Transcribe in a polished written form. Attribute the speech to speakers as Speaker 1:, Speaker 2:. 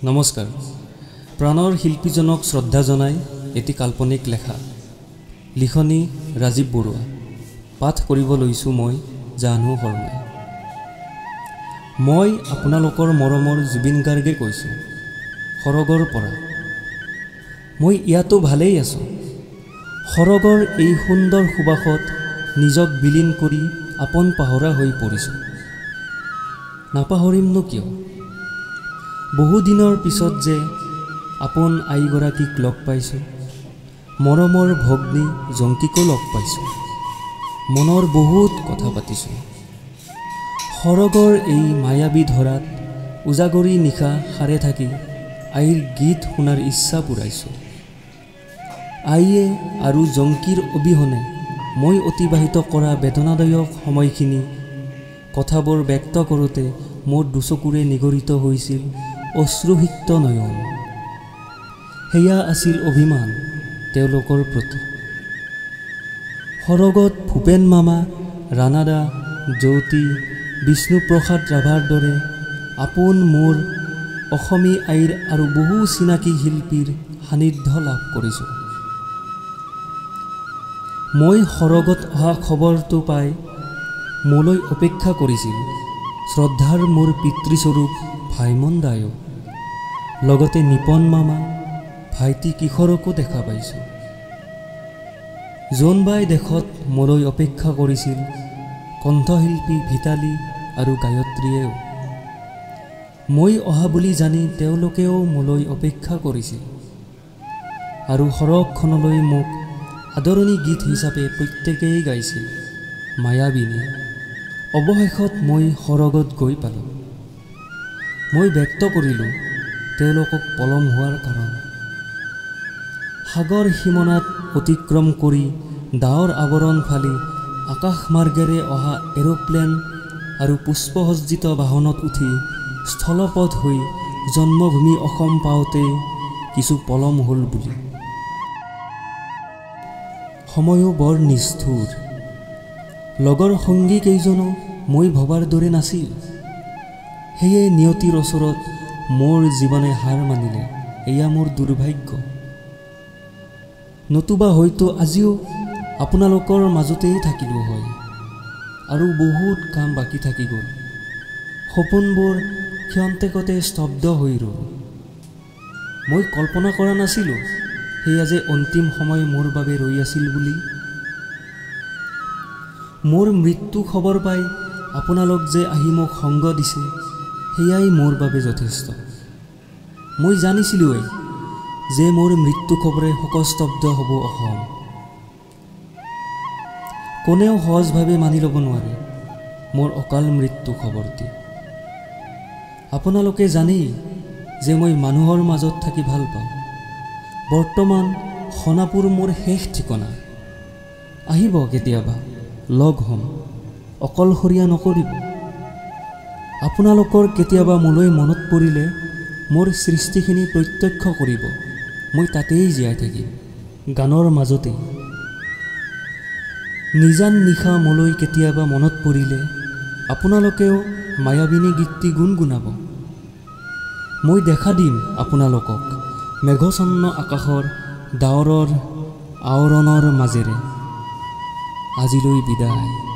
Speaker 1: নমস্কাৰ। প্ৰাণৰ শিল্পীজনক শ্ৰদ্ধা জনাই এটি কাল্পনিক লেখা। লিখনি ৰাজীৱ বৰুৱা। পাঠ কৰিব লৈছোঁ মই জাহ্নু শৰ্মাই। মই আপোনালোকৰ মৰমৰ জুবিন গাৰ্গে কৈছোঁ, সৰগৰ পৰা। মই ইয়াতো ভালেই আছোঁ। সৰগৰ এই সুন্দৰ সুবাসত নিজক বিলীন কৰি আপোন পাহৰা হৈ পৰিছোঁ। নাপাহৰিমনো কিয়? বহুদিনৰ পিছত যে আপোন আইগৰাকীক লগ পাইছোঁ, মৰমৰ ভগ্নী জংকীকো লগ পাইছোঁ, মনৰ বহুত কথা পাতিছোঁ। সৰগৰ এই মায়াবী ধৰাত উজাগৰি নিশা সাৰে থাকি আইৰ গীত শুনাৰ ইচ্ছা পূৰাইছোঁ। আইয়ে আৰু জংকীৰ অবিহনে মই অতিবাহিত কৰা বেদনাদায়ক সময়খিনি কথাবোৰ ব্যক্ত কৰোঁতে মোৰ দুচকুৰে নিগৰিত হৈছিল অশ্ৰুসিক্ত নয়ন। সেয়া আছিল অভিমান তেওঁলোকৰ প্ৰতি। সৰগত ভূপেন মামা, ৰাণাদা, জ্যোতি, বিষ্ণুপ্ৰসাদ ৰাভাৰ দৰে আপোন মোৰ অসমী আইৰ আৰু বহু চিনাকি শিল্পীৰ সান্নিধ্য লাভ কৰিছোঁ। মই সৰগত অহা খবৰটো পাই মোলৈ অপেক্ষা কৰিছিল শ্ৰদ্ধাৰ মোৰ পিতৃস্বৰূপ ভাইমন দায়ো। লগতে নিপন মামা, ভাইটি কিশোৰকো দেখা পাইছোঁ। জোনবাই দেশত মোলৈ অপেক্ষা কৰিছিল কণ্ঠশিল্পী ভিতালী আৰু গায়ত্ৰীয়েও। মই অহা বুলি জানি তেওঁলোকেও মোলৈ অপেক্ষা কৰিছিল আৰু সৰগখনলৈ মোক আদৰণি গীত হিচাপে প্ৰত্যেকেই গাইছিল মায়াবিনী। অৱশেষত মই সৰগত গৈ পালোঁ। মই ব্যক্ত কৰিলোঁ তেওঁলোকক পলম হোৱাৰ কাৰণ। সাগৰ সীমনাত অতিক্ৰম কৰি ডাৱৰ আৱৰণ ফালি আকাশমাৰ্গেৰে অহা এৰোপ্লেন আৰু পুষ্পসজ্জিত বাহনত উঠি স্থলপথ হৈ জন্মভূমি অসম পাওঁতেই কিছু পলম হ'ল বুলি। সময়ো বৰ নিষ্ঠুৰ। লগৰ সংগী কেইজনো মই ভবাৰ দৰে নাছিল। সেয়ে নিয়তিৰ ওচৰত মোৰ জীৱনে হাৰ মানিলে। এয়া মোৰ দুৰ্ভাগ্য। নতুবা হয়তো আজিও আপোনালোকৰ মাজতেই থাকিলোঁ হয়। আৰু বহুত কাম বাকী থাকি গ'ল। সপোনবোৰ ক্ষন্তেকতে স্তব্ধ হৈ ৰ'ল। মই কল্পনা কৰা নাছিলোঁ সেয়া যে অন্তিম সময় মোৰ বাবে ৰৈ আছিল বুলি। মোৰ মৃত্যু খবৰ পাই আপোনালোক যে আহি মোক সংগ দিছে, সেয়াই মোৰ বাবে যথেষ্ট। মই জানিছিলোঁৱেই যে মোৰ মৃত্যু খবৰে শোকস্তব্ধ হ'ব অসম। কোনেও সহজভাৱে মানি ল'ব নোৱাৰে মোৰ অকাল মৃত্যু খবৰটি। আপোনালোকে জানেই যে মই মানুহৰ মাজত থাকি ভাল পাওঁ। বৰ্তমান সোণাপুৰ মোৰ শেষ ঠিকনা। আহিব কেতিয়াবা, লগ হ'ম। অকলশৰীয়া নকৰিব। আপোনালোকৰ কেতিয়াবা মোলৈ মনত পৰিলে মোৰ সৃষ্টিখিনি প্ৰত্যক্ষ কৰিব। মই তাতেই জীয়াই থাকিম, গানৰ মাজতেই। নিজান নিশা মোলৈ কেতিয়াবা মনত পৰিলে আপোনালোকেও মায়াবিনী গীতটি গুণগুণাব। মই দেখা দিম আপোনালোকক মেঘছন্ন আকাশৰ ডাৱৰৰ আৱৰণৰ মাজেৰে। আজিলৈ বিদায়।